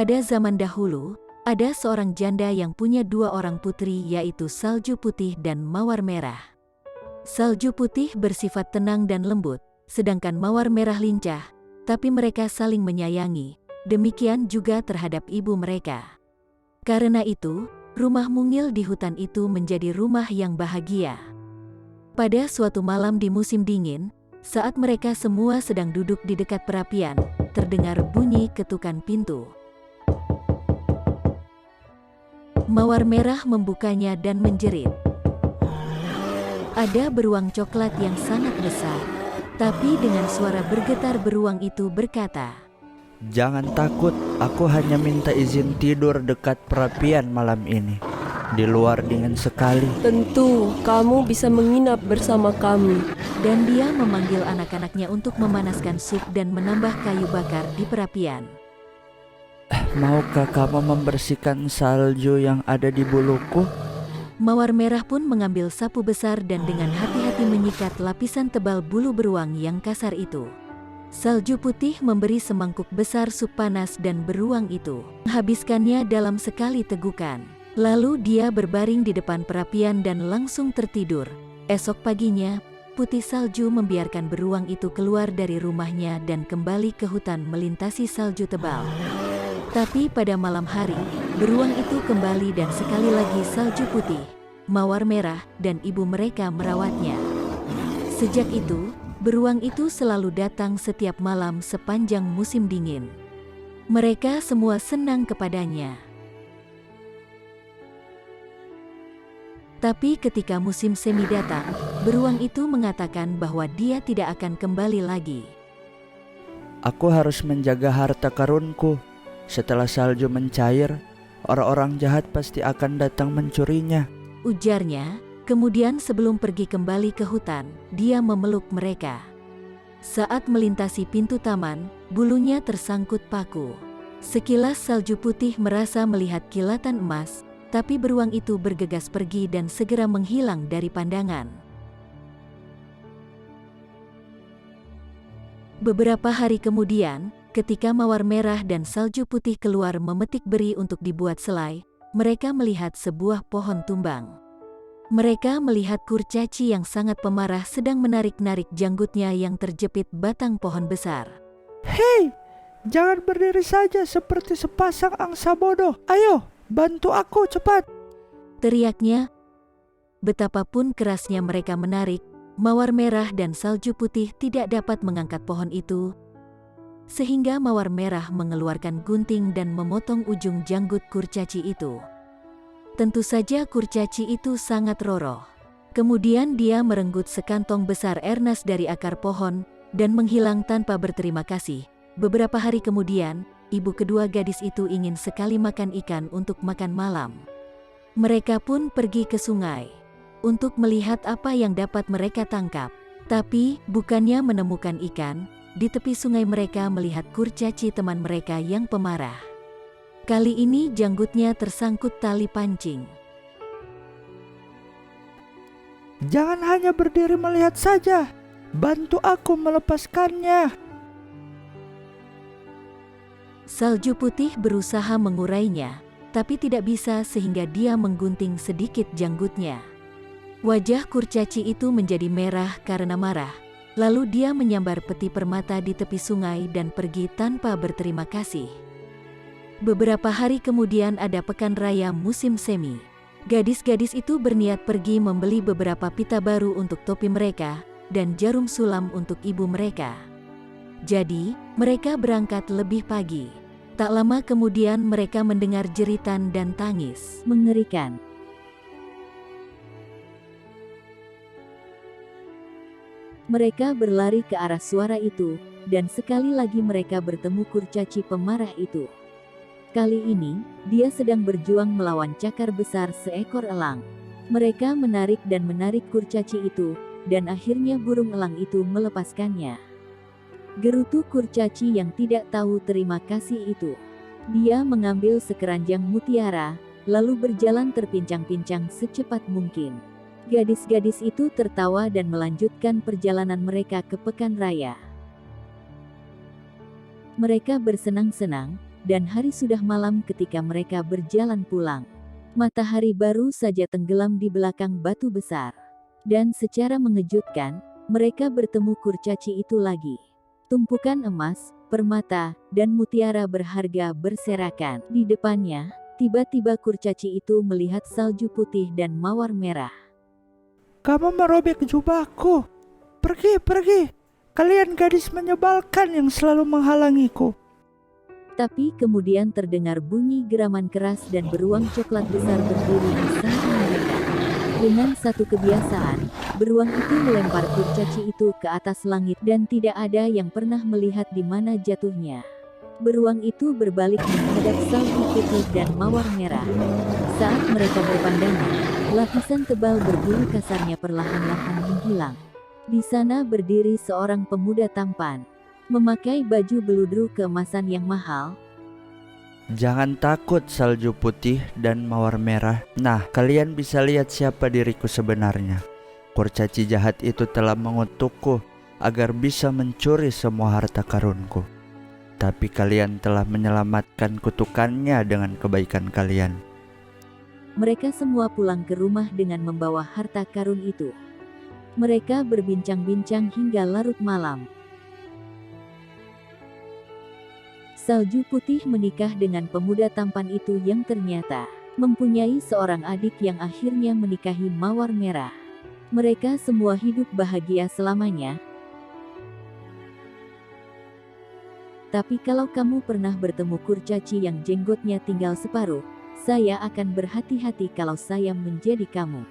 Pada zaman dahulu, ada seorang janda yang punya dua orang putri, yaitu Salju Putih dan Mawar Merah. Salju Putih bersifat tenang dan lembut, sedangkan Mawar Merah lincah, tapi mereka saling menyayangi, demikian juga terhadap ibu mereka. Karena itu, rumah mungil di hutan itu menjadi rumah yang bahagia. Pada suatu malam di musim dingin, saat mereka semua sedang duduk di dekat perapian, terdengar bunyi ketukan pintu. Mawar Merah membukanya dan menjerit. Ada beruang coklat yang sangat besar, tapi dengan suara bergetar beruang itu berkata, "Jangan takut, aku hanya minta izin tidur dekat perapian malam ini. Di luar dingin sekali." Tentu, kamu bisa menginap bersama kami. Dan dia memanggil anak-anaknya untuk memanaskan sup dan menambah kayu bakar di perapian. "Maukah kamu membersihkan salju yang ada di buluku?" Mawar Merah pun mengambil sapu besar dan dengan hati-hati menyikat lapisan tebal bulu beruang yang kasar itu. Salju Putih memberi semangkuk besar sup panas dan beruang itu menghabiskannya dalam sekali tegukan. Lalu dia berbaring di depan perapian dan langsung tertidur. Esok paginya, Putih Salju membiarkan beruang itu keluar dari rumahnya dan kembali ke hutan melintasi salju tebal. Tapi pada malam hari, beruang itu kembali dan sekali lagi Salju Putih, Mawar Merah, dan ibu mereka merawatnya. Sejak itu, beruang itu selalu datang setiap malam sepanjang musim dingin. Mereka semua senang kepadanya. Tapi ketika musim semi datang, beruang itu mengatakan bahwa dia tidak akan kembali lagi. "Aku harus menjaga harta karunku. Setelah salju mencair, orang-orang jahat pasti akan datang mencurinya," ujarnya. Kemudian sebelum pergi kembali ke hutan, dia memeluk mereka. Saat melintasi pintu taman, bulunya tersangkut paku. Sekilas Salju Putih merasa melihat kilatan emas, tapi beruang itu bergegas pergi dan segera menghilang dari pandangan. Beberapa hari kemudian, ketika Mawar Merah dan Salju Putih keluar memetik beri untuk dibuat selai, mereka melihat sebuah pohon tumbang. Mereka melihat kurcaci yang sangat pemarah sedang menarik-narik janggutnya yang terjepit batang pohon besar. "Hei, jangan berdiri saja seperti sepasang angsa bodoh. Ayo, bantu aku cepat!" teriaknya. Betapapun kerasnya mereka menarik, Mawar Merah dan Salju Putih tidak dapat mengangkat pohon itu, sehingga Mawar Merah mengeluarkan gunting dan memotong ujung janggut kurcaci itu. Tentu saja kurcaci itu sangat roroh. Kemudian dia merenggut sekantong besar ernas dari akar pohon dan menghilang tanpa berterima kasih. Beberapa hari kemudian, ibu kedua gadis itu ingin sekali makan ikan untuk makan malam. Mereka pun pergi ke sungai untuk melihat apa yang dapat mereka tangkap. Tapi, bukannya menemukan ikan, di tepi sungai mereka melihat kurcaci teman mereka yang pemarah. Kali ini janggutnya tersangkut tali pancing. "Jangan hanya berdiri melihat saja. Bantu aku melepaskannya." Salju Putih berusaha mengurainya, tapi tidak bisa sehingga dia menggunting sedikit janggutnya. Wajah kurcaci itu menjadi merah karena marah. Lalu dia menyambar peti permata di tepi sungai dan pergi tanpa berterima kasih. Beberapa hari kemudian ada pekan raya musim semi. Gadis-gadis itu berniat pergi membeli beberapa pita baru untuk topi mereka dan jarum sulam untuk ibu mereka. Jadi, mereka berangkat lebih pagi. Tak lama kemudian mereka mendengar jeritan dan tangis mengerikan. Mereka berlari ke arah suara itu, dan sekali lagi mereka bertemu kurcaci pemarah itu. Kali ini, dia sedang berjuang melawan cakar besar seekor elang. Mereka menarik dan menarik kurcaci itu, dan akhirnya burung elang itu melepaskannya. Gerutu kurcaci yang tidak tahu terima kasih itu. Dia mengambil sekeranjang mutiara, lalu berjalan terpincang-pincang secepat mungkin. Gadis-gadis itu tertawa dan melanjutkan perjalanan mereka ke pekan raya. Mereka bersenang-senang, dan hari sudah malam ketika mereka berjalan pulang. Matahari baru saja tenggelam di belakang batu besar. Dan secara mengejutkan, mereka bertemu kurcaci itu lagi. Tumpukan emas, permata, dan mutiara berharga berserakan di depannya. Tiba-tiba kurcaci itu melihat salju putih dan mawar merah. Kamu merobek jubahku. Pergi, pergi. Kalian gadis menyebalkan yang selalu menghalangiku. Tapi kemudian terdengar bunyi geraman keras dan beruang coklat besar berdiri di samping mereka. Dengan satu kebiasaan, beruang itu melempar kurcaci itu ke atas langit dan tidak ada yang pernah melihat di mana jatuhnya. Beruang itu berbalik menghadap salju putih dan mawar merah. Saat mereka berpandangan, lapisan tebal berbulu kasarnya perlahan-lahan menghilang. Di sana berdiri seorang pemuda tampan, memakai baju beludru keemasan yang mahal. Jangan takut salju putih dan mawar merah. Nah, kalian bisa lihat siapa diriku sebenarnya. Kurcaci jahat itu telah mengutukku agar bisa mencuri semua harta karunku. Tapi kalian telah menyelamatkan kutukannya dengan kebaikan kalian. Mereka semua pulang ke rumah dengan membawa harta karun itu. Mereka berbincang-bincang hingga larut malam. Salju putih menikah dengan pemuda tampan itu yang ternyata mempunyai seorang adik yang akhirnya menikahi mawar merah. Mereka semua hidup bahagia selamanya. Tapi kalau kamu pernah bertemu kurcaci yang jenggotnya tinggal separuh, saya akan berhati-hati kalau saya menjadi kamu.